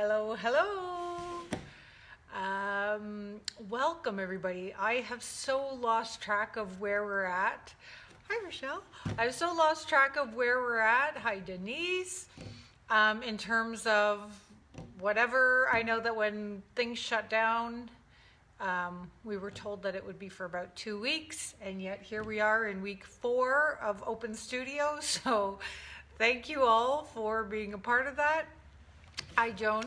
Hello, hello. Welcome everybody. I have so lost track of where we're at. Hi Rochelle. I've so lost track of where we're at. Hi Denise. In terms of whatever, I know that when things shut down, we were told that it would be for about 2 weeks, and yet here we are in week 4 of Open Studio. So thank you all for being a part of that. Hi Joan.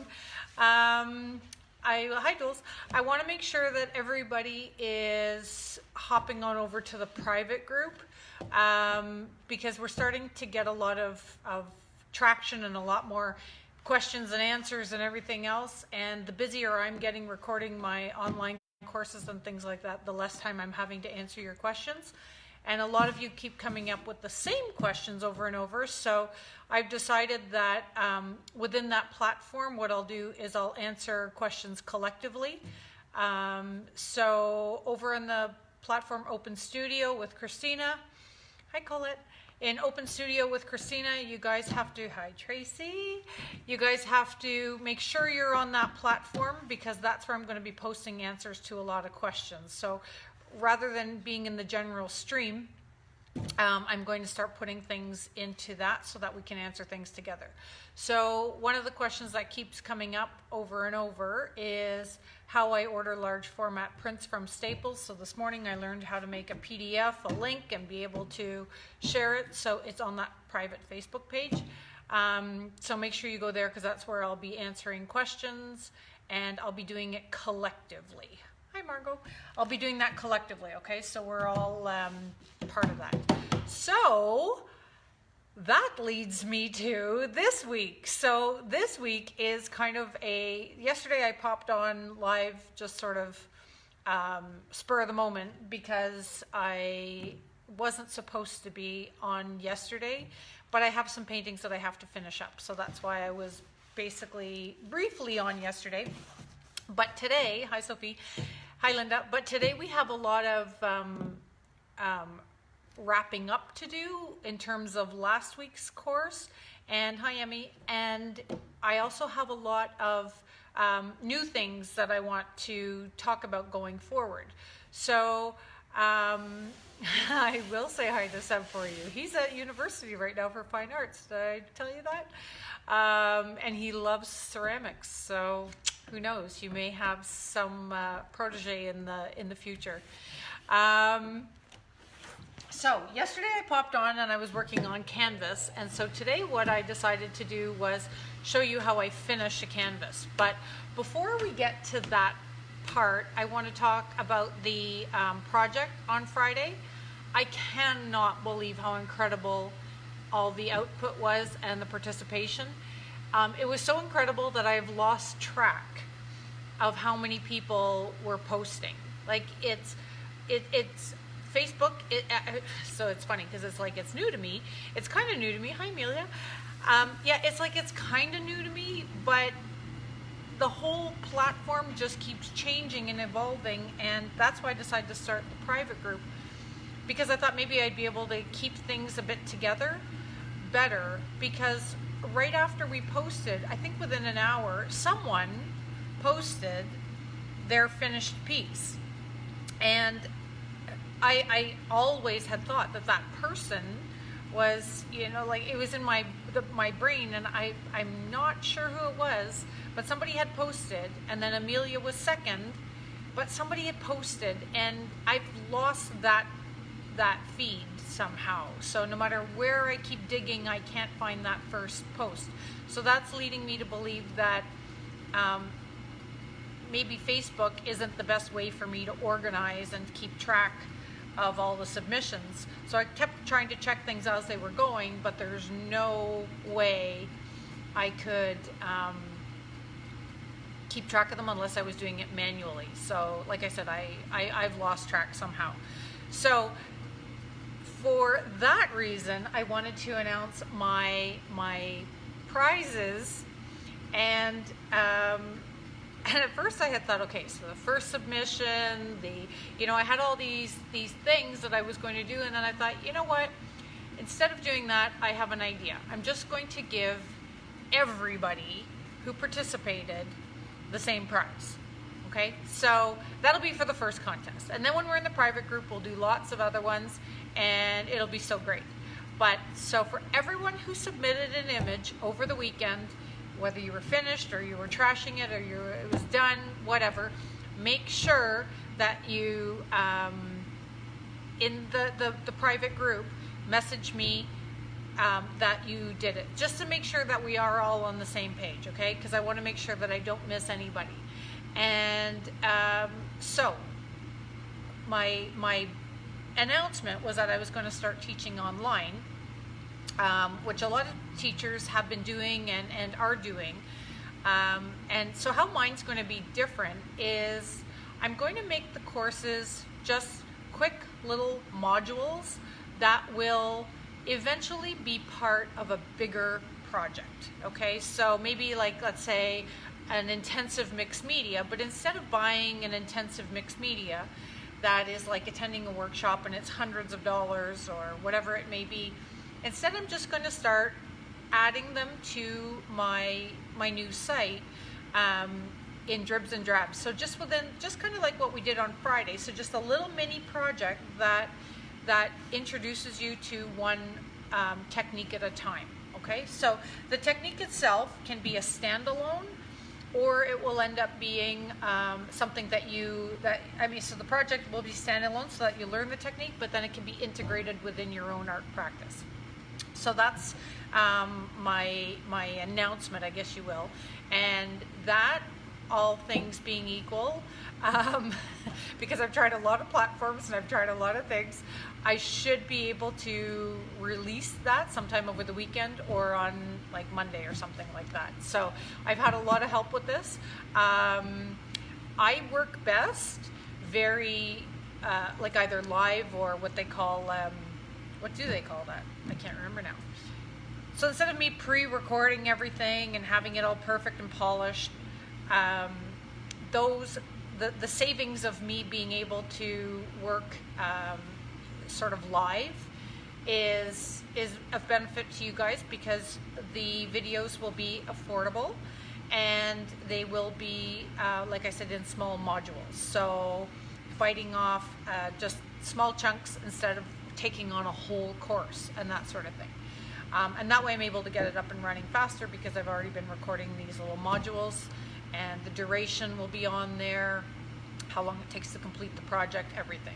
Hi Jules. I want to make sure that everybody is hopping on over to the private group because we're starting to get a lot of traction and a lot more questions and answers and everything else. And the busier I'm getting recording my online courses and things like that, the less time I'm having to answer your questions. And a lot of you keep coming up with the same questions over and over. So I've decided that within that platform, what I'll do is I'll answer questions collectively. So over in the platform Open Studio with Christina, hi Colette. In Open Studio with Christina, you guys have to, hi Tracy, you guys have to make sure you're on that platform because that's where I'm going to be posting answers to a lot of questions. So rather than being in the general stream, I'm going to start putting things into that so that we can answer things together. So one of the questions that keeps coming up over and over is how I order large format prints from Staples. So this morning I learned how to make a PDF, a link, and be able to share it. So it's on that private Facebook page. So make sure you go there because that's where I'll be answering questions and I'll be doing it collectively. Hi Margot. I'll be doing that collectively, okay? So we're all part of that. So that leads me to this week. So this week is kind of yesterday I popped on live just sort of spur of the moment because I wasn't supposed to be on yesterday, but I have some paintings that I have to finish up. So that's why I was basically briefly on yesterday. But today, hi Sophie, hi Linda, but today we have a lot of wrapping up to do in terms of last week's course, and hi Emmy, and I also have a lot of new things that I want to talk about going forward. So I will say hi to Seb for you. He's at university right now for fine arts. Did I tell you that? And he loves ceramics, so who knows? You may have some protege in the future. So yesterday I popped on and I was working on canvas, and so today what I decided to do was show you how I finish a canvas. But before we get to that part, I want to talk about the project on Friday. I cannot believe how incredible all the output was and the participation. It was so incredible that I've lost track of how many people were posting. Like it's Facebook. So it's funny because it's like it's new to me. It's kind of new to me. Hi Amelia. Yeah, it's like it's kind of new to me, but the whole platform just keeps changing and evolving, and that's why I decided to start the private group because I thought maybe I'd be able to keep things a bit together better because right after we posted, I think within an hour, someone posted their finished piece. And I always had thought that person was, like it was in my brain, and I'm not sure who it was, but somebody had posted, and then Amelia was second, but somebody had posted, and I've lost that feed somehow. So no matter where I keep digging, I can't find that first post. So that's leading me to believe that maybe Facebook isn't the best way for me to organize and keep track of all the submissions. So I kept trying to check things as they were going, but there's no way I could keep track of them unless I was doing it manually. So like I said, I've lost track somehow. So for that reason, I wanted to announce my prizes, and at first I had thought, okay, so the first submission, I had all these things that I was going to do, and then I thought, you know what? Instead of doing that, I have an idea. I'm just going to give everybody who participated the same prize. Okay, so that'll be for the first contest. And then when we're in the private group, we'll do lots of other ones, and it'll be so great. But so for everyone who submitted an image over the weekend, whether you were finished or you were trashing it or it was done, whatever, make sure that you, in the private group, message me that you did it, just to make sure that we are all on the same page, okay? Because I want to make sure that I don't miss anybody. And so my announcement was that I was going to start teaching online, which a lot of teachers have been doing and are doing. And so how mine's going to be different is I'm going to make the courses just quick little modules that will eventually be part of a bigger project. Okay, so maybe like, let's say, an intensive mixed media, but instead of buying an intensive mixed media that is like attending a workshop and it's hundreds of dollars or whatever it may be, instead I'm just going to start adding them to my new site in dribs and drabs. So just kind of like what we did on Friday. So just a little mini project that introduces you to one technique at a time. Okay, so the technique itself can be a standalone, or it will end up being something so the project will be standalone so that you learn the technique, but then it can be integrated within your own art practice. So that's my announcement, I guess you will. And that, all things being equal, because I've tried a lot of platforms and I've tried a lot of things, I should be able to release that sometime over the weekend or on like Monday or something like that. So I've had a lot of help with this. I work best very like either live or what they call, what do they call that? I can't remember now. So instead of me pre-recording everything and having it all perfect and polished, the savings of me being able to work sort of live is of benefit to you guys, because the videos will be affordable and they will be, like I said, in small modules. So biting off just small chunks instead of taking on a whole course and that sort of thing. And that way I'm able to get it up and running faster because I've already been recording these little modules, and the duration will be on there, how long it takes to complete the project, everything.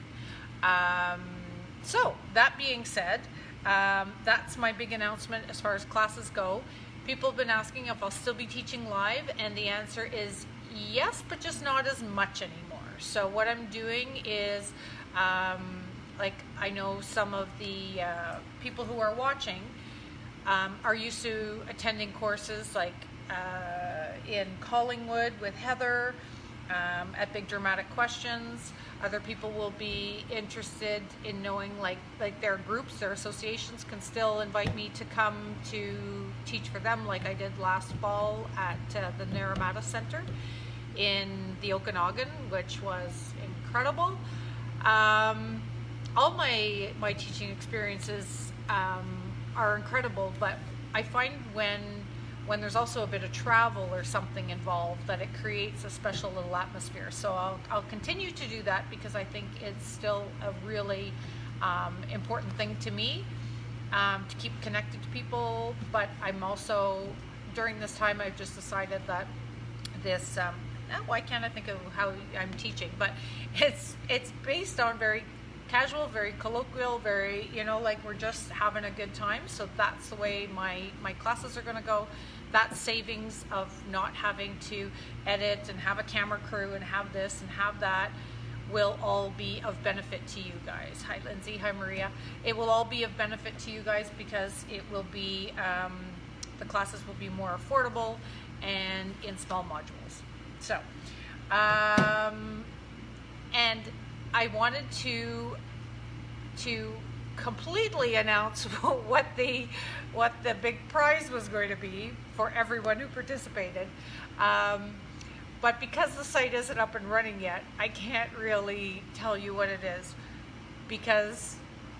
So that being said, that's my big announcement as far as classes go. People have been asking if I'll still be teaching live, and the answer is yes, but just not as much anymore. So what I'm doing is, like, I know some of the people who are watching are used to attending courses like in Collingwood with Heather, at Big Dramatic Questions. Other people will be interested in knowing like their groups, their associations can still invite me to come to teach for them, like I did last fall at the Naramata Center in the Okanagan, which was incredible. All my teaching experiences are incredible, but I find when there's also a bit of travel or something involved, that it creates a special little atmosphere. So I'll continue to do that because I think it's still a really important thing to me, to keep connected to people. But I'm also, during this time, I've just decided that this, why can't I think of how I'm teaching, but it's based on very casual, very colloquial, very, like we're just having a good time. So that's the way my classes are going to go. That savings of not having to edit and have a camera crew and have this and have that will all be of benefit to you guys. Hi Lindsay, hi Maria. It will all be of benefit to you guys because it will be, the classes will be more affordable and in small modules. So, and I wanted to completely announce what the big prize was going to be for everyone who participated. But because the site isn't up and running yet, I can't really tell you what it is, because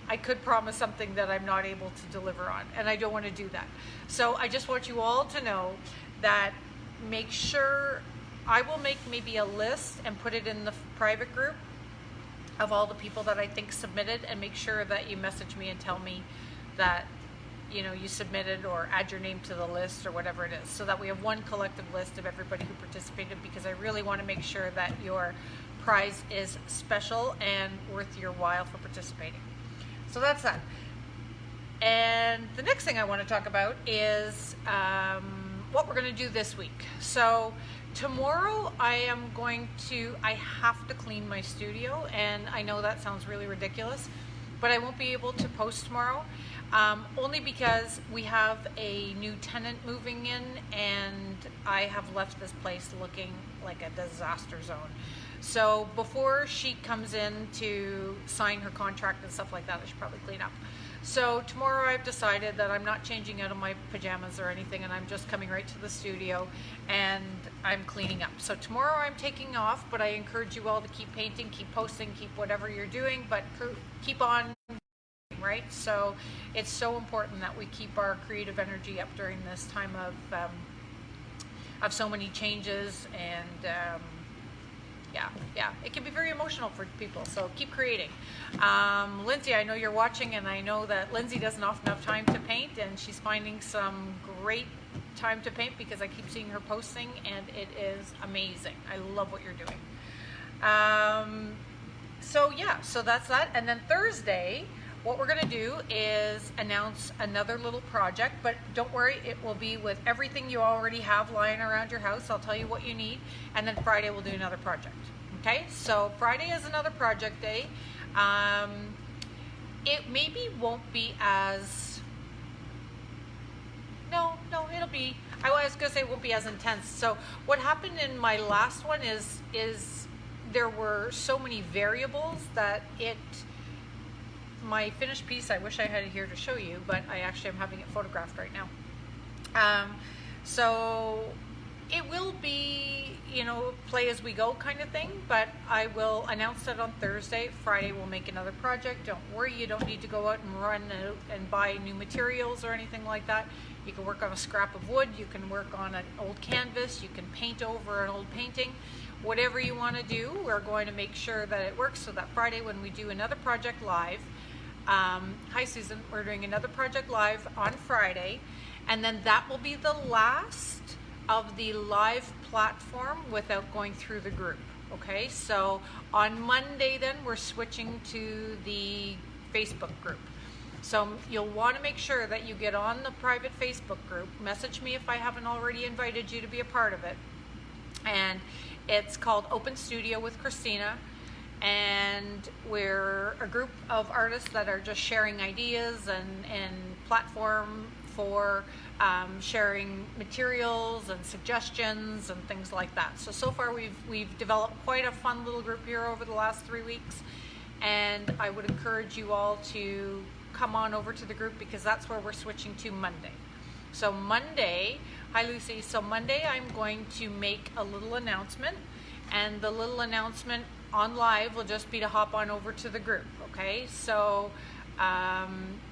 I could promise something that I'm not able to deliver on, and I don't want to do that. So I just want you all to know that make sure, I will make maybe a list and put it in the private group of all the people that I think submitted, and make sure that you message me and tell me that you submitted, or add your name to the list or whatever it is, so that we have one collective list of everybody who participated, because I really want to make sure that your prize is special and worth your while for participating. So that's that. And the next thing I want to talk about is what we're going to do this week. So tomorrow I have to clean my studio, and I know that sounds really ridiculous, but I won't be able to post tomorrow, only because we have a new tenant moving in, and I have left this place looking like a disaster zone. So before she comes in to sign her contract and stuff like that, I should probably clean up. So tomorrow I've decided that I'm not changing out of my pajamas or anything, and I'm just coming right to the studio and I'm cleaning up. So tomorrow I'm taking off, but I encourage you all to keep painting, keep posting, keep whatever you're doing, but keep on, right? So it's so important that we keep our creative energy up during this time of so many changes, and yeah, it can be very emotional for people, so keep creating. Lindsay, I know you're watching, and I know that Lindsay doesn't often have time to paint, and she's finding some great time to paint because I keep seeing her posting, and it is amazing. I love what you're doing. So that's that. And then Thursday, what we're going to do is announce another little project, but don't worry, it will be with everything you already have lying around your house. I'll tell you what you need, and then Friday we'll do another project. Okay, so Friday is another project day. It maybe won't be as, no, it'll be, I was going to say it won't be as intense. So what happened in my last one is there were so many variables that my finished piece, I wish I had it here to show you, but I actually am having it photographed right now. So it will be, play as we go kind of thing, but I will announce that on Thursday. Friday we'll make another project. Don't worry, you don't need to go out and run out and buy new materials or anything like that. You can work on a scrap of wood, you can work on an old canvas, you can paint over an old painting. Whatever you want to do, we're going to make sure that it works, so that Friday when we do another project live, hi Susan, we're doing another project live on Friday, and then that will be the last of the live platform without going through the group. Okay, so on Monday then we're switching to the Facebook group. So you'll want to make sure that you get on the private Facebook group. Message me if I haven't already invited you to be a part of it. And it's called Open Studio with Christina. And we're a group of artists that are just sharing ideas and platform for sharing materials and suggestions and things like that. So far we've developed quite a fun little group here over the last 3 weeks, and I would encourage you all to come on over to the group, because that's where we're switching to Monday. So Monday, hi Lucy, so Monday I'm going to make a little announcement, and the little announcement on live will just be to hop on over to the group. Okay, so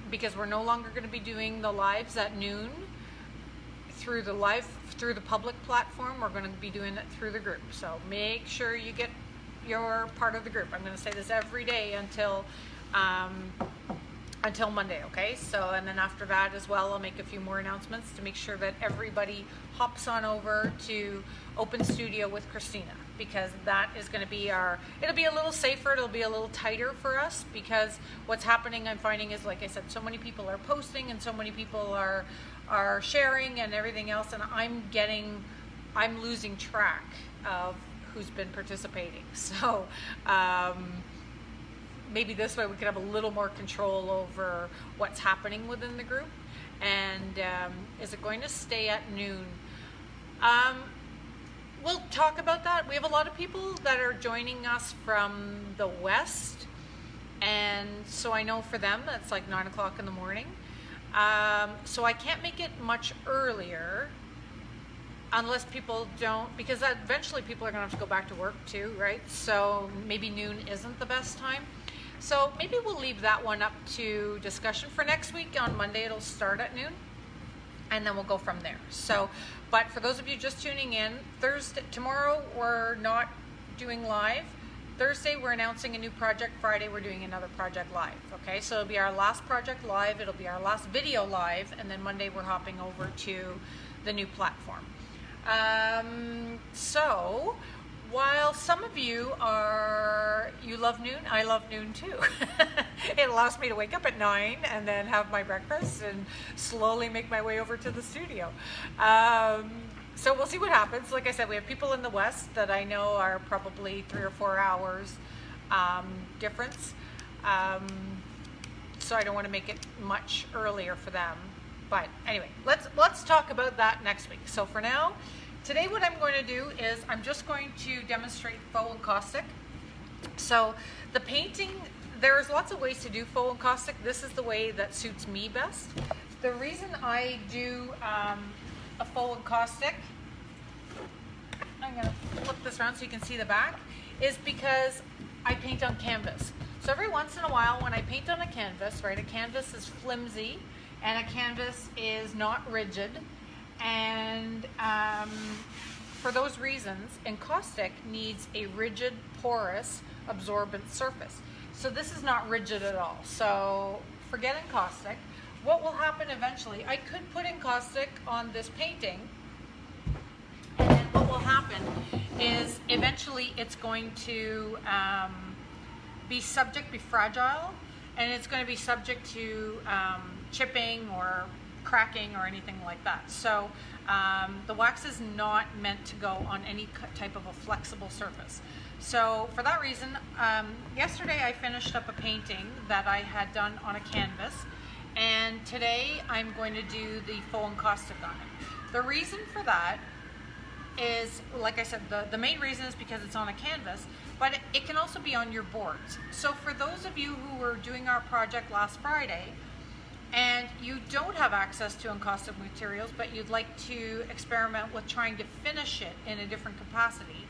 because we're no longer going to be doing the lives at noon through the public platform, we're going to be doing it through the group. So make sure you get your part of the group. I'm going to say this every day until Monday, okay? So, and then after that as well, I'll make a few more announcements to make sure that everybody hops on over to Open Studio with Christina, because that is going to be it'll be a little safer, it'll be a little tighter for us, because what's happening, I'm finding, is, like I said, so many people are posting and so many people are sharing and everything else, and I'm losing track of who's been participating. So, maybe this way we could have a little more control over what's happening within the group. And is it going to stay at noon? We'll talk about that. We have a lot of people that are joining us from the west, and so I know for them that's like 9 o'clock in the morning. So I can't make it much earlier unless people don't, because eventually people are going to have to go back to work too, right? So maybe noon isn't the best time. So maybe we'll leave that one up to discussion for next week. On Monday it'll start at noon. and then we'll go from there. So, but for those of you just tuning in, tomorrow we're not doing live. Thursday we're announcing a new project. Friday we're doing another project live. Okay, so it'll be our last project live, it'll be our last video live, and then Monday we're hopping over to the new platform. So while some of you love noon, I love noon too. It allows me to wake up at 9 and then have my breakfast and slowly make my way over to the studio. So we'll see what happens. Like I said, we have people in the West that I know are probably 3 or 4 hours difference. So I don't want to make it much earlier for them. But anyway, let's talk about that next week. So for now, today what I'm going to do is I'm just going to demonstrate faux encaustic. So the painting, there's lots of ways to do faux encaustic. This is the way that suits me best. The reason I do a faux encaustic, I'm going to flip this around so you can see the back, is because I paint on canvas. So every once in a while when I paint on a canvas, right, a canvas is flimsy and a canvas is not rigid, and for those reasons, encaustic needs a rigid, porous, absorbent surface. So this is not rigid at all. So forget encaustic. What will happen eventually, I could put encaustic on this painting, and then what will happen is eventually it's going to be fragile, and it's going to be subject to chipping or cracking or anything like that. So the wax is not meant to go on any type of a flexible surface. So for that reason, yesterday I finished up a painting that I had done on a canvas, and today I'm going to do the faux encaustic on it. The reason for that is, like I said, the main reason is because it's on a canvas, but it can also be on your boards. So for those of you who were doing our project last Friday, and you don't have access to encaustic materials, but you'd like to experiment with trying to finish it in a different capacity,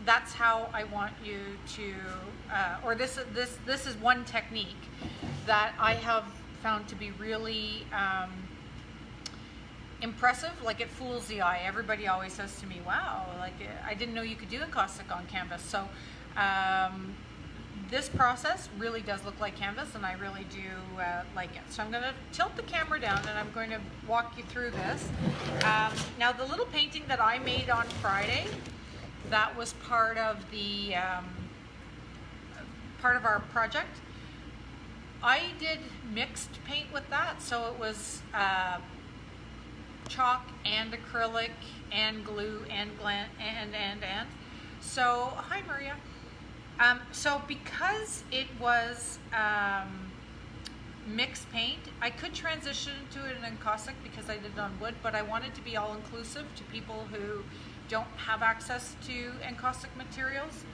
that's how I want you to, or this is one technique that I have found to be really impressive. Like, it fools the eye. Everybody always says to me, wow, like, I didn't know you could do encaustic on canvas. So this process really does look like canvas, and I really do like it. So I'm going to tilt the camera down and I'm going to walk you through this. Now, the little painting that I made on Friday, that was part of the part of our project. I did mixed paint with that, so it was chalk and acrylic and glue and and. So, hi Maria. So because it was mixed paint, I could transition to an encaustic because I did it on wood, but I wanted to be all inclusive to people who don't have access to encaustic materials.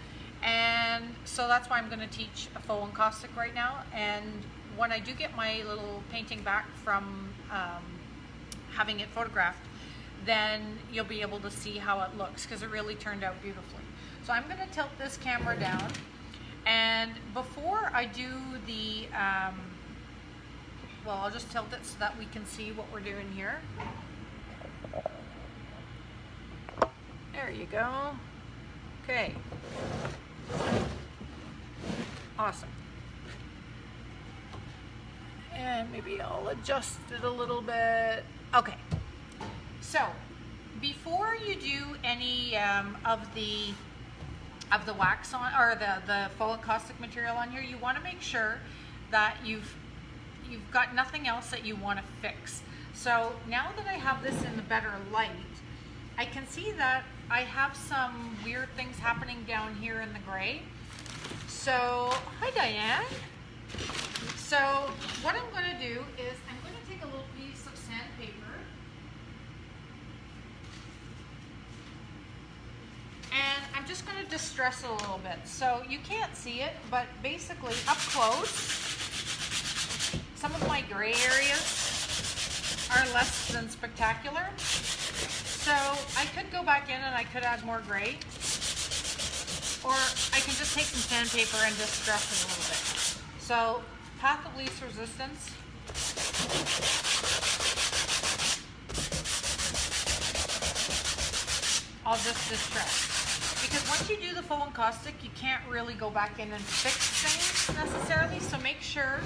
And so that's why I'm going to teach a faux encaustic right now. And when I do get my little painting back from having it photographed, then you'll be able to see how it looks, because it really turned out beautifully. So I'm going to tilt this camera down, and before I do the, well, I'll just tilt it so that we can see what we're doing here. There you go. Okay. Awesome. And maybe I'll adjust it a little bit. Okay. So, before you do any of the wax on, or the faux encaustic material on here, you want to make sure that you've got nothing else that you want to fix. So now that I have this in the better light, I can see that I have some weird things happening down here in the gray. So, hi Diane. So what I'm going to do is I'm going to take a little piece of sandpaper, and I'm just going to distress it a little bit. So you can't see it, but basically up close, some of my gray areas are less than spectacular. So I could go back in and I could add more gray, or I can just take some sandpaper and distress it a little bit. So path of least resistance. I'll just distress. Because once you do the faux encaustic, you can't really go back in and fix things necessarily. So make sure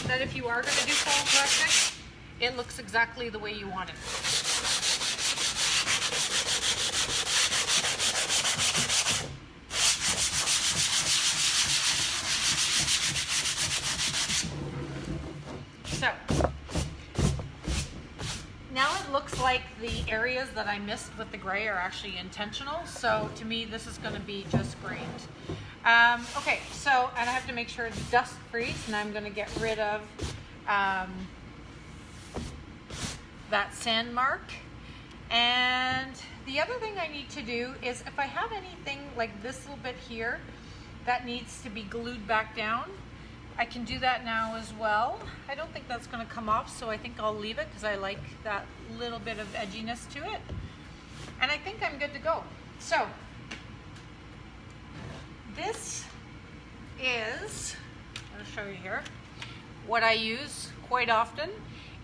that if you are going to do faux encaustic, it looks exactly the way you want it. So now it looks like the areas that I missed with the gray are actually intentional. So to me, this is going to be just great. Okay, so, and I have to make sure it's dust free, and I'm going to get rid of that sand mark. And the other thing I need to do is if I have anything like this little bit here that needs to be glued back down, I can do that now as well. I don't think that's going to come off, so I think I'll leave it because I like that little bit of edginess to it. And I think I'm good to go. So this is, I'll show you here, what I use quite often.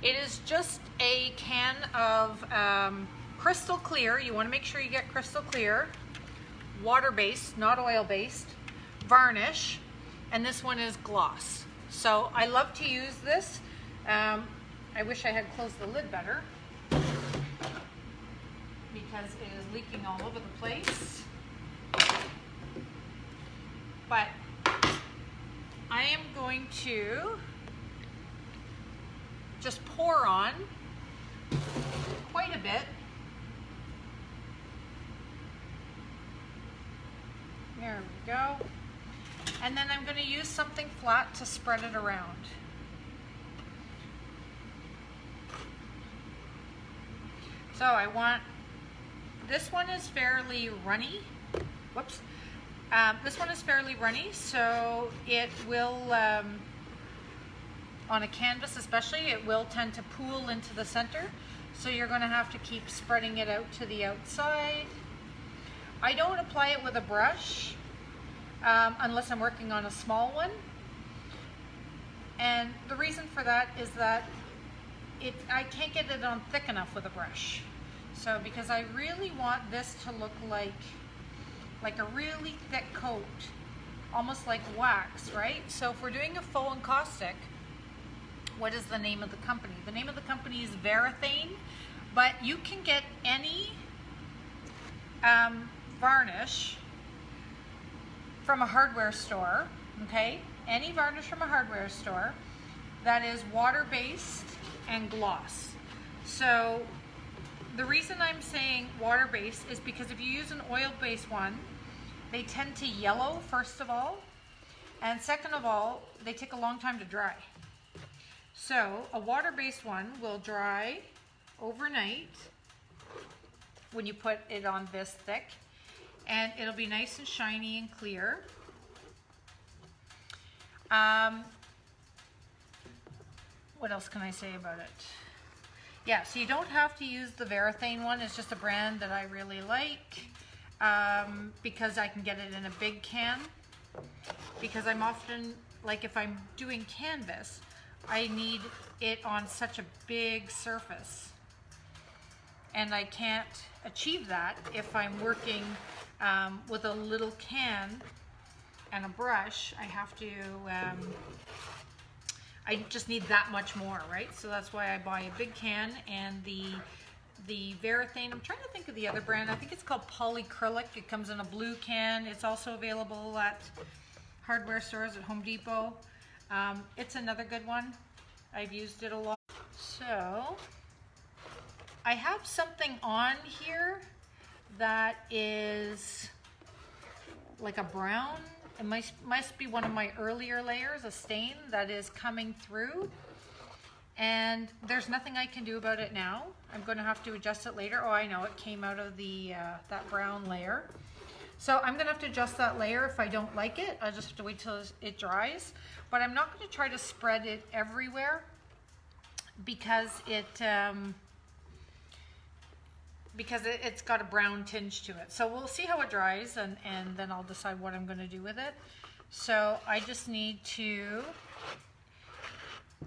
It is just a can of crystal clear. You want to make sure you get crystal clear, water-based, not oil-based, varnish, and this one is gloss. So I love to use this. I wish I had closed the lid better because it is leaking all over the place. But I am going to just pour on quite a bit. There we go. And then I'm going to use something flat to spread it around. So I want, this one is fairly runny. Whoops. This one is fairly runny, so it will, on a canvas especially, it will tend to pool into the center. So you're going to have to keep spreading it out to the outside. I don't apply it with a brush. Unless I'm working on a small one. And the reason for that is that I can't get it on thick enough with a brush. So because I really want this to look like a really thick coat, almost like wax, right? So if we're doing a faux encaustic, what is the name of the company? The name of the company is Varathane, but you can get any varnish from a hardware store, okay? Any varnish from a hardware store that is water-based and gloss. So the reason I'm saying water-based is because if you use an oil-based one, they tend to yellow, first of all, and second of all, they take a long time to dry. So a water-based one will dry overnight when you put it on this thick, and it'll be nice and shiny and clear. What else can I say about it? Yeah, so you don't have to use the Varathane one. It's just a brand that I really like because I can get it in a big can. Because I'm often, like if I'm doing canvas, I need it on such a big surface. And I can't achieve that if I'm working with a little can and a brush. I have to, I just need that much more, right? So that's why I buy a big can. And the Varathane, I'm trying to think of the other brand. I think it's called Polycrylic. It comes in a blue can. It's also available at hardware stores at Home Depot. It's another good one. I've used it a lot. So I have something on here that is like a brown. It must be one of my earlier layers, a stain that is coming through. And there's nothing I can do about it now. I'm going to have to adjust it later. Oh, I know, it came out of the that brown layer. So I'm going to have to adjust that layer if I don't like it. I'll just have to wait till it dries. But I'm not going to try to spread it everywhere because it's got a brown tinge to it. So we'll see how it dries and then I'll decide what I'm going to do with it. So I just need to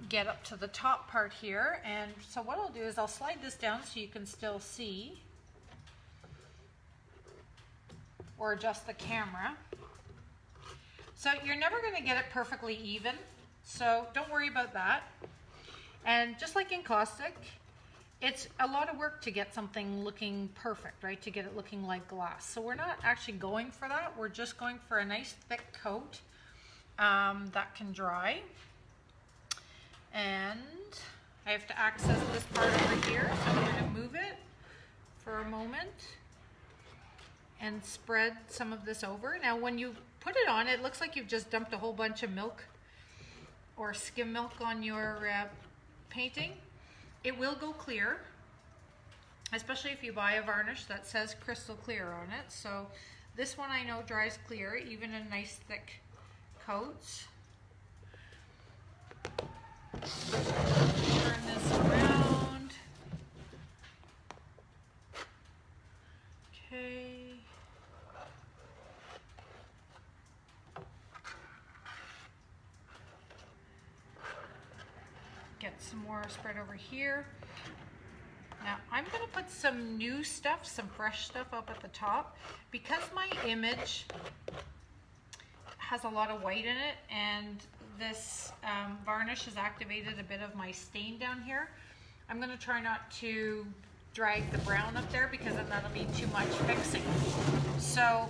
get up to the top part here. And so what I'll do is I'll slide this down so you can still see, or adjust the camera. So you're never going to get it perfectly even, so don't worry about that. And just like in caustic, it's a lot of work to get something looking perfect, right? To get it looking like glass. So we're not actually going for that. We're just going for a nice thick coat that can dry. And I have to access this part over here, so I'm going to move it for a moment and spread some of this over. Now when you put it on, it looks like you've just dumped a whole bunch of milk or skim milk on your painting. It will go clear, especially if you buy a varnish that says crystal clear on it. So this one I know dries clear, even in nice thick coats. Turn this around. Okay. Get some more spread over here. Now I'm going to put some new stuff, some fresh stuff up at the top, because my image has a lot of white in it, and this varnish has activated a bit of my stain down here. I'm going to try not to drag the brown up there, because then that'll be too much fixing. So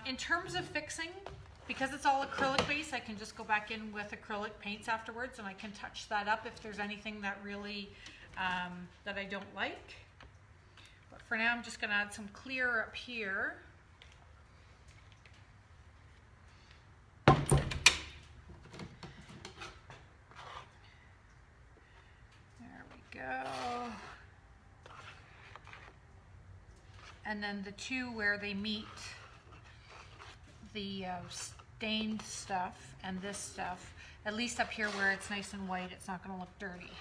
in terms of fixing, because it's all acrylic base, I can just go back in with acrylic paints afterwards, and I can touch that up if there's anything that really that I don't like. But for now I'm just going to add some clear up here. There we go. And then the two where they meet, the stained stuff and this stuff, at least up here where it's nice and white, it's not going to look dirty.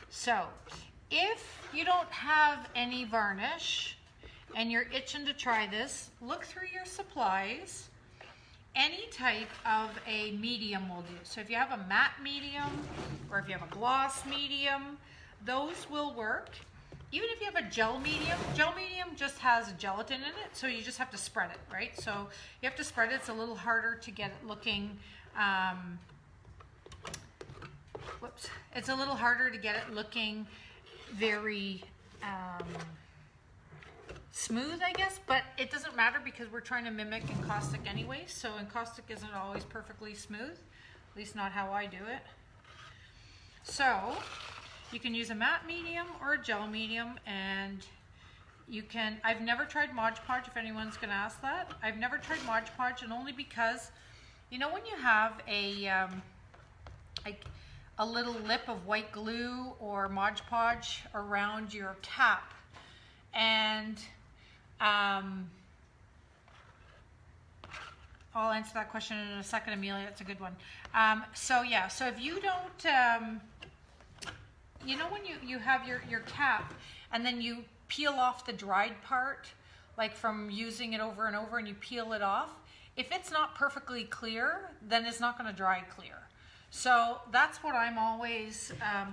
So if you don't have any varnish and you're itching to try this, look through your supplies. Any type of a medium will do. So if you have a matte medium, or if you have a gloss medium, those will work. Even if you have a gel medium just has gelatin in it, so you just have to spread it, right? So you have to spread it. It's a little harder to get it looking, it's a little harder to get it looking very smooth, I guess, but it doesn't matter because we're trying to mimic encaustic anyway, so encaustic isn't always perfectly smooth, at least not how I do it. So you can use a matte medium or a gel medium, and you can, I've never tried Mod Podge, if anyone's going to ask that. I've never tried Mod Podge, and only because, you know, when you have a like a little lip of white glue or Mod Podge around your cap, and I'll answer that question in a second, Amelia. That's a good one. So yeah, so if you don't, you know, when you have your cap and then you peel off the dried part, like from using it over and over, and you peel it off, if it's not perfectly clear, then it's not going to dry clear. So that's what I'm always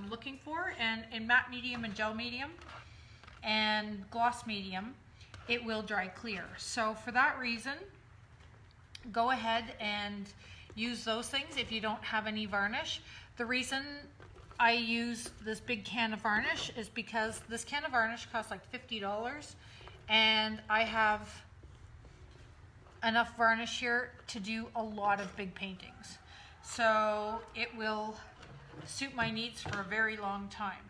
looking for. And in matte medium and gel medium and gloss medium, it will dry clear. So for that reason, go ahead and use those things if you don't have any varnish. The reason I use this big can of varnish is because this can of varnish costs like $50, and I have enough varnish here to do a lot of big paintings. So it will suit my needs for a very long time.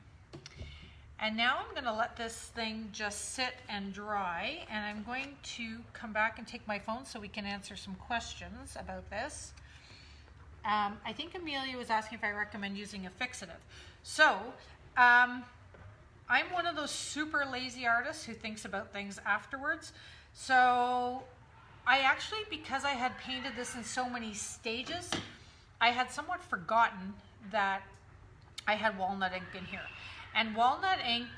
And now I'm going to let this thing just sit and dry, and I'm going to come back and take my phone so we can answer some questions about this. I think Amelia was asking if I recommend using a fixative. So I'm one of those super lazy artists who thinks about things afterwards. So I actually, because I had painted this in so many stages, I had somewhat forgotten that I had walnut ink in here. And walnut ink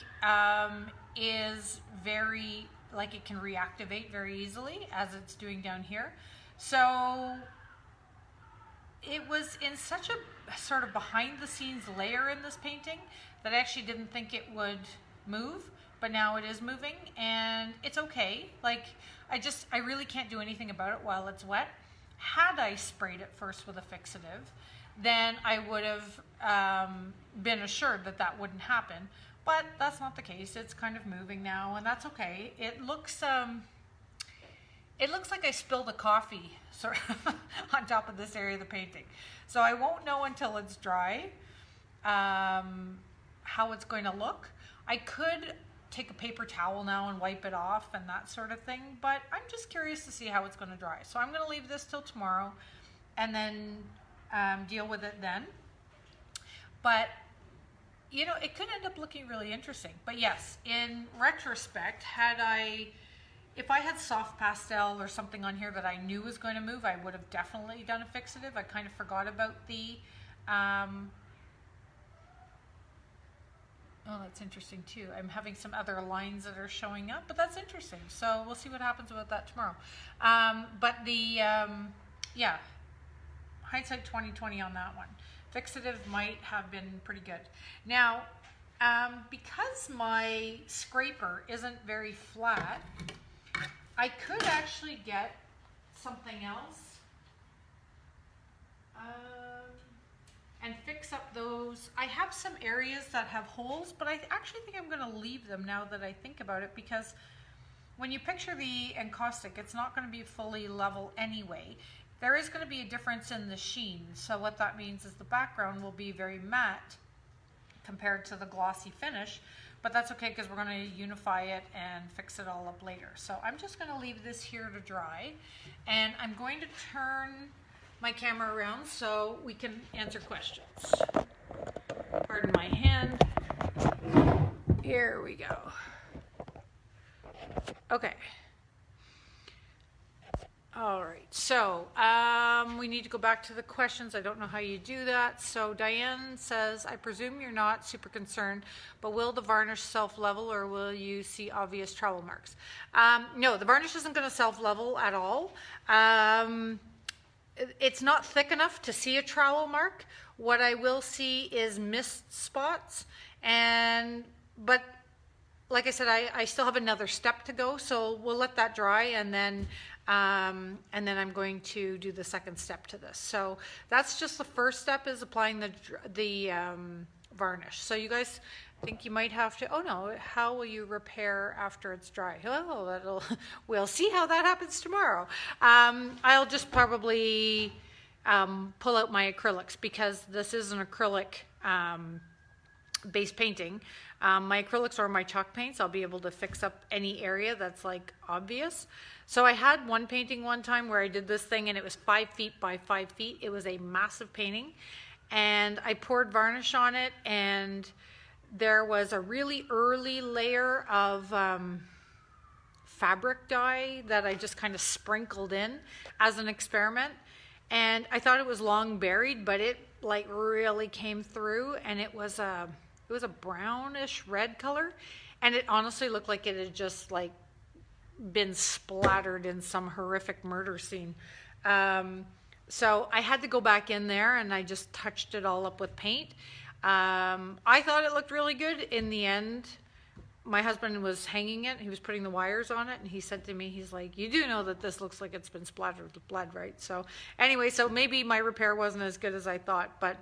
is very, like, it can reactivate very easily, as it's doing down here. So it was in such a sort of behind the scenes layer in this painting that I actually didn't think it would move, but now it is moving and it's okay. Like I really can't do anything about it while it's wet. Had I sprayed it first with a fixative, then I would have been assured that that wouldn't happen, but that's not the case. It's kind of moving now and that's okay. It looks like I spilled a coffee sort of on top of this area of the painting. So I won't know until it's dry how it's going to look. I could take a paper towel now and wipe it off and that sort of thing, but I'm just curious to see how it's going to dry. So I'm going to leave this till tomorrow and then deal with it then. But you know, it could end up looking really interesting. But yes, in retrospect, if I had soft pastel or something on here that I knew was going to move, I would have definitely done a fixative. I kind of forgot about the, oh, that's interesting too. I'm having some other lines that are showing up, but that's interesting. So we'll see what happens about that tomorrow. But yeah, hindsight 2020 on that one. Fixative might have been pretty good. Now, because my scraper isn't very flat, I could actually get something else and fix up those. I have some areas that have holes, but I actually think I'm going to leave them now that I think about it, because when you picture the encaustic, it's not going to be fully level anyway. There is going to be a difference in the sheen. So what that means is the background will be very matte compared to the glossy finish, but that's okay because we're going to unify it and fix it all up later. So I'm just going to leave this here to dry, and I'm going to turn my camera around so we can answer questions. Pardon my hand. Here we go. Okay. All right, so we need to go back to the questions. I don't know how you do that. So Diane says, I presume you're not super concerned, but will the varnish self-level or will you see obvious travel marks? No, the varnish isn't going to self-level at all. It's not thick enough to see a trowel mark. What I will see is mist spots, but like I said, I still have another step to go, so we'll let that dry, and then I'm going to do the second step to this. So that's just the first step, is applying the varnish. So you guys think you might have to, oh no, how will you repair after it's dry? Oh, we'll see how that happens tomorrow. I'll just probably pull out my acrylics, because this is an acrylic base painting. My acrylics or my chalk paints, I'll be able to fix up any area that's like obvious. So I had one painting one time where I did this thing and it was 5 feet by 5 feet. It was a massive painting, and I poured varnish on it, and there was a really early layer of fabric dye that I just kind of sprinkled in as an experiment. And I thought it was long buried, but it like really came through, and it was a brownish red color, and it honestly looked like it had just like been splattered in some horrific murder scene. So I had to go back in there and I just touched it all up with paint. I thought it looked really good. In the end, my husband was hanging it, he was putting the wires on it, and he said to me, he's like, you do know that this looks like it's been splattered with blood, right? So anyway, so maybe my repair wasn't as good as I thought, but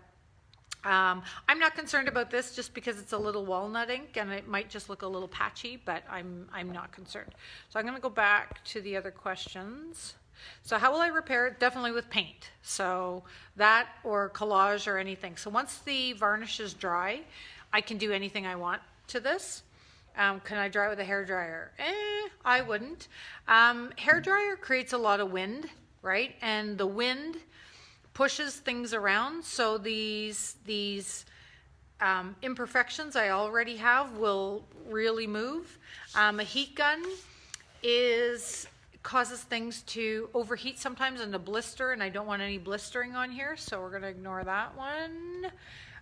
I'm not concerned about this just because it's a little walnut ink and it might just look a little patchy, but I'm not concerned. So I'm going to go back to the other questions. So how will I repair it? Definitely with paint. So that or collage or anything. So once the varnish is dry, I can do anything I want to this. Can I dry it with a hairdryer? I wouldn't. Hairdryer creates a lot of wind, right? And the wind pushes things around, so these imperfections I already have will really move. A heat gun causes things to overheat sometimes and to blister, and I don't want any blistering on here, so we're going to ignore that one.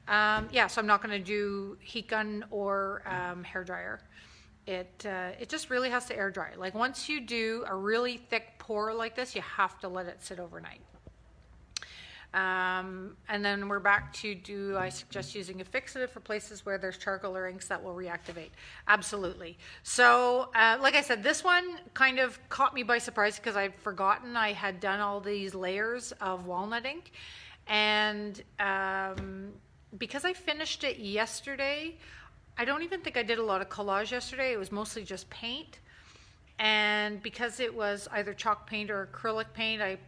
Yeah, so I'm not going to do heat gun or hairdryer. It just really has to air dry. Like once you do a really thick pour like this, you have to let it sit overnight. And then we're back to, do I suggest using a fixative for places where there's charcoal or inks that will reactivate? Absolutely. So like I said, this one kind of caught me by surprise because I'd forgotten I had done all these layers of walnut ink. And because I finished it yesterday, I don't even think I did a lot of collage yesterday. It was mostly just paint. And because it was either chalk paint or acrylic paint, I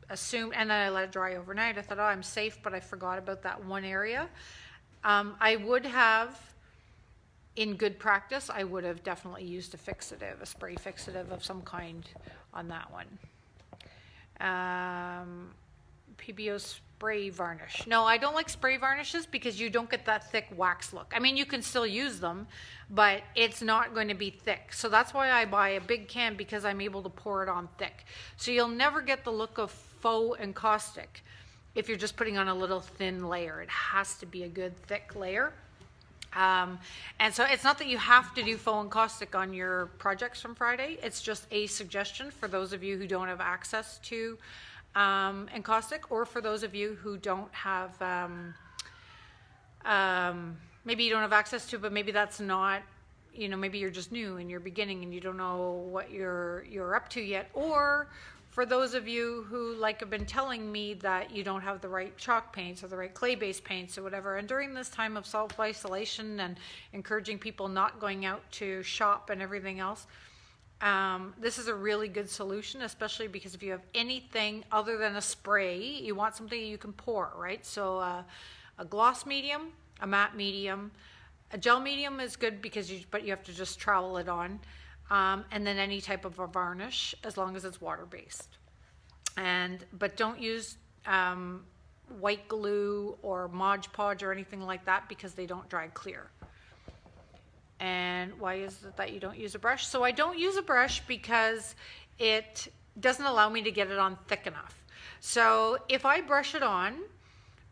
assumed, and then I let it dry overnight. I thought, oh, I'm safe, but I forgot about that one area. I would have, in good practice, I would have definitely used a fixative, a spray fixative of some kind on that one. PBO spray varnish. No, I don't like spray varnishes because you don't get that thick wax look. I mean, you can still use them, but it's not going to be thick. So that's why I buy a big can, because I'm able to pour it on thick. So you'll never get the look of faux encaustic if you're just putting on a little thin layer. It has to be a good thick layer. And so it's not that you have to do faux encaustic on your projects from Friday. It's just a suggestion for those of you who don't have access to encaustic, or for those of you who don't have, maybe you don't have access to, but maybe that's not, you know, maybe you're just new and you're beginning and you don't know what you're up to yet. Or for those of you who, like, have been telling me that you don't have the right chalk paints or the right clay-based paints or whatever, and during this time of self-isolation and encouraging people not going out to shop and everything else, this is a really good solution, especially because if you have anything other than a spray, you want something you can pour, right? So a gloss medium, a matte medium, a gel medium is good because you have to just trowel it on, and then any type of a varnish as long as it's water-based. But don't use white glue or Mod Podge or anything like that because they don't dry clear. And why is it that you don't use a brush? So I don't use a brush because it doesn't allow me to get it on thick enough. So if I brush it on,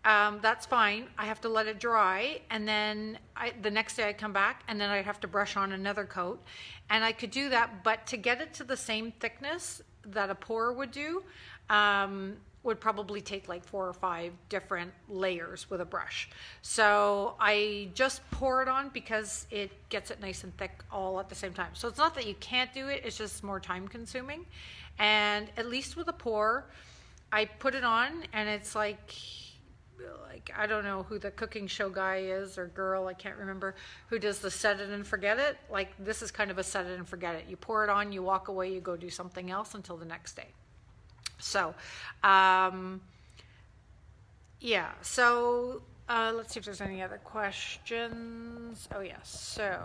that's fine. I have to let it dry, and then the next day I come back, and then I'd have to brush on another coat. And I could do that, but to get it to the same thickness that a pour would do, would probably take like 4 or 5 different layers with a brush. So I just pour it on because it gets it nice and thick all at the same time. So it's not that you can't do it, it's just more time consuming. And at least with a pour, I put it on and it's like I don't know who the cooking show guy is or girl, I can't remember, who does the set it and forget it. Like, this is kind of a set it and forget it. You pour it on, you walk away, you go do something else until the next day. So, yeah, so let's see if there's any other questions. Oh, yes, so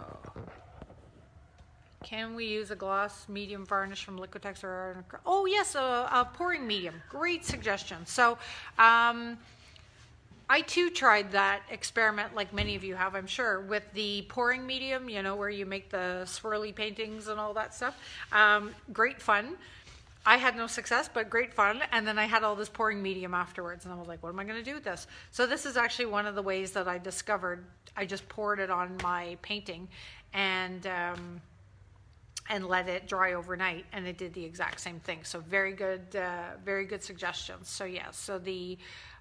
can we use a gloss medium varnish from Liquitex or, oh, yes, a pouring medium. Great suggestion. So, I too tried that experiment, like many of you have, I'm sure, with the pouring medium, you know, where you make the swirly paintings and all that stuff. Great fun. I had no success, but great fun. And then I had all this pouring medium afterwards, and I was like, what am I going to do with this? So this is actually one of the ways that I discovered. I just poured it on my painting and let it dry overnight, and it did the exact same thing. So very good suggestions. So yeah, so the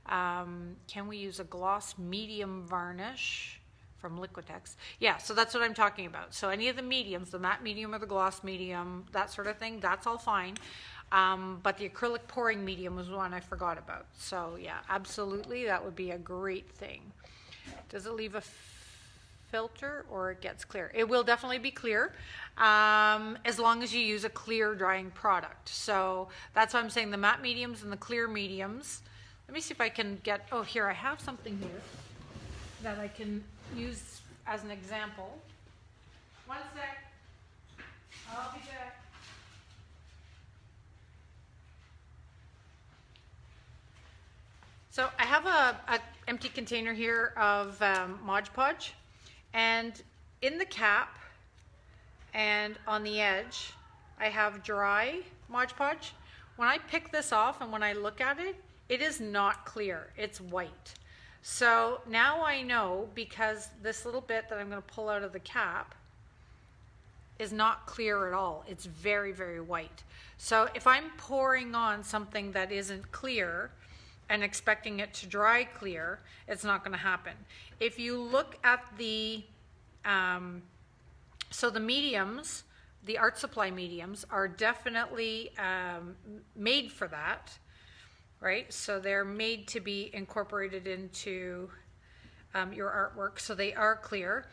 can we use a gloss medium varnish from Liquitex? Yeah, so that's what I'm talking about. So any of the mediums, the matte medium or the gloss medium, that sort of thing, that's all fine. But the acrylic pouring medium was one I forgot about. So yeah, absolutely, that would be a great thing. Does it leave a filter or it gets clear? It will definitely be clear, as long as you use a clear drying product. So that's why I'm saying the matte mediums and the clear mediums. Let me see if I can get, oh, here, I have something here that I can use as an example. One sec. I'll be back. So I have a empty container here of Mod Podge, and in the cap and on the edge, I have dry Mod Podge. When I pick this off and when I look at it, it is not clear, it's white. So now I know, because this little bit that I'm going to pull out of the cap is not clear at all. It's very, very white. So if I'm pouring on something that isn't clear, and expecting it to dry clear, it's not going to happen. If you look at the, so the mediums, the art supply mediums are definitely made for that, right? So they're made to be incorporated into your artwork, so they are clear.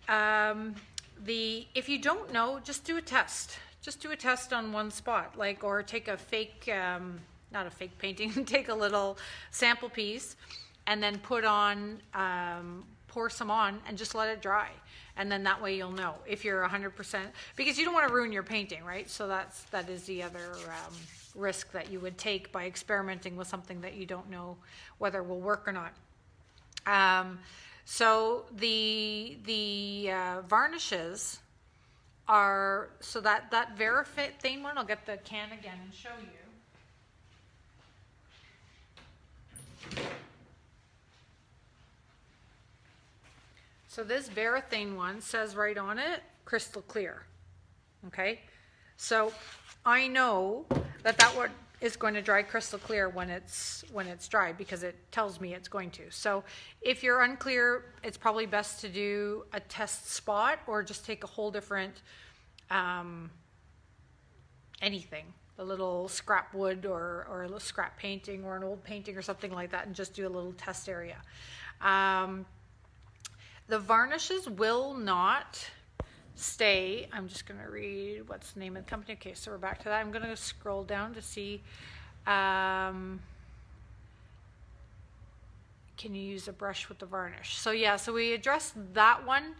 If you don't know, just do a test. Just do a test on one spot, like, or take a fake, not a fake painting, take a little sample piece and then put on, pour some on and just let it dry. And then that way you'll know if you're 100%, because you don't want to ruin your painting, right? So that is the other risk that you would take by experimenting with something that you don't know whether will work or not. So the varnishes are, so that Varathane one, I'll get the can again and show you. So this Varathane one says right on it, crystal clear. Okay, so I know that one is going to dry crystal clear when it's dry, because it tells me it's going to. So if you're unclear, it's probably best to do a test spot or just take a whole different anything, a little scrap wood or a little scrap painting or an old painting or something like that, and just do a little test area. The varnishes will not stay. I'm just going to read what's the name of the company. Okay, so we're back to that. I'm going to scroll down to see, can you use a brush with the varnish? So yeah, so we addressed that one.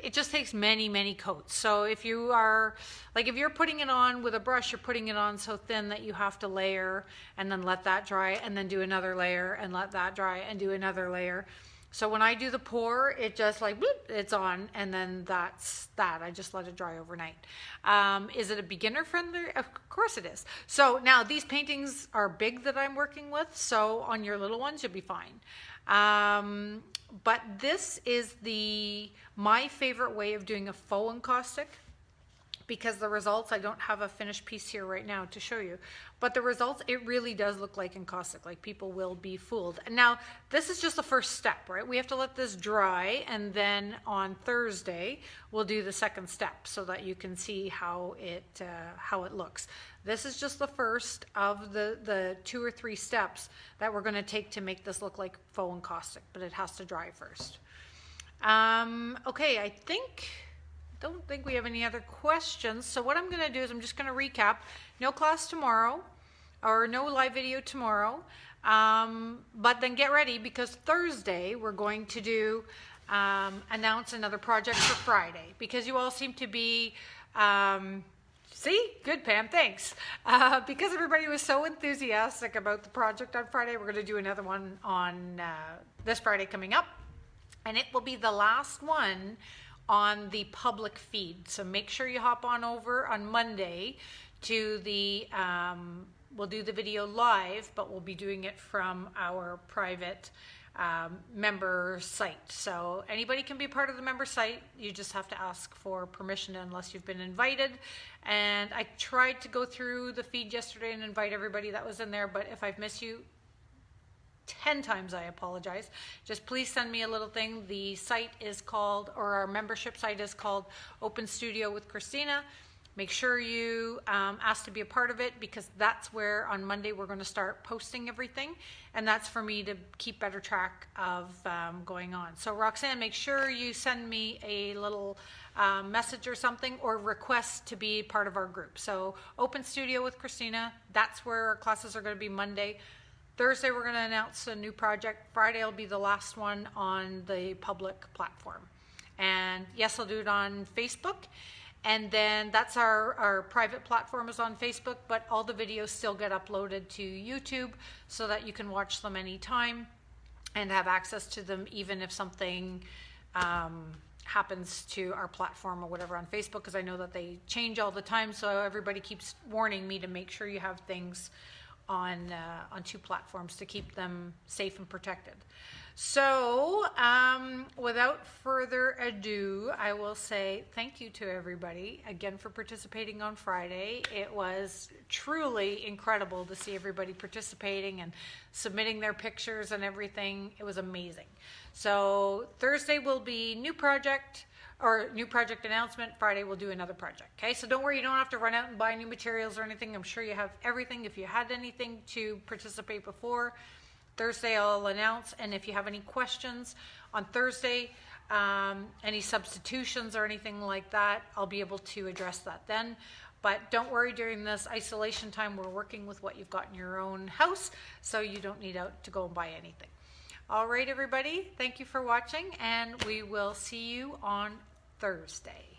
It just takes many coats. So if you are, like, if you're putting it on with a brush, you're putting it on so thin that you have to layer and then let that dry and then do another layer and let that dry and do another layer. So when I do the pour, it just like, bloop, it's on, and then that's that. I just let it dry overnight. Is it a beginner friendly? Of course it is. So now these paintings are big that I'm working with, so on your little ones, you'll be fine. But this is my favorite way of doing a faux encaustic, because the results, I don't have a finished piece here right now to show you, but the results, it really does look like encaustic, like people will be fooled. And now this is just the first step, right? We have to let this dry, and then on Thursday we'll do the second step so that you can see how it looks. This is just the first of the 2 or 3 steps that we're going to take to make this look like faux encaustic, but it has to dry first. Okay, I don't think we have any other questions. So what I'm going to do is I'm just going to recap. No class tomorrow, or no live video tomorrow, but then get ready, because Thursday we're going to do announce another project for Friday, because you all seem to be see, good Pam, thanks. Because everybody was so enthusiastic about the project on Friday, we're going to do another one on this Friday coming up, and it will be the last one on the public feed. So make sure you hop on over on Monday to the, we'll do the video live, but we'll be doing it from our private member site. So anybody can be part of the member site. You just have to ask for permission unless you've been invited. And I tried to go through the feed yesterday and invite everybody that was in there, but if I've missed you 10 times, I apologize. Just please send me a little thing. The site is called, or our membership site is called Open Studio with Christina. Make sure you ask to be a part of it, because that's where on Monday we're going to start posting everything, and that's for me to keep better track of going on. So Roxanne, make sure you send me a little message or something, or request to be part of our group. So Open Studio with Christina, that's where our classes are going to be Monday. Thursday, we're going to announce a new project. Friday will be the last one on the public platform. And yes, I'll do it on Facebook. And then that's our private platform is on Facebook, but all the videos still get uploaded to YouTube so that you can watch them anytime and have access to them, even if something happens to our platform or whatever on Facebook, because I know that they change all the time. So everybody keeps warning me to make sure you have things on 2 platforms to keep them safe and protected. So, without further ado, I will say thank you to everybody again for participating on Friday. It was truly incredible to see everybody participating and submitting their pictures and everything. It was amazing. So, Thursday will be new project announcement. Friday we'll do another project. Okay, so don't worry, you don't have to run out and buy new materials or anything. I'm sure you have everything. If you had anything to participate before, Thursday I'll announce, and if you have any questions on Thursday, any substitutions or anything like that, I'll be able to address that then. But don't worry, during this isolation time, we're working with what you've got in your own house, so you don't need out to go and buy anything. All right, everybody, thank you for watching, and we will see you on Thursday.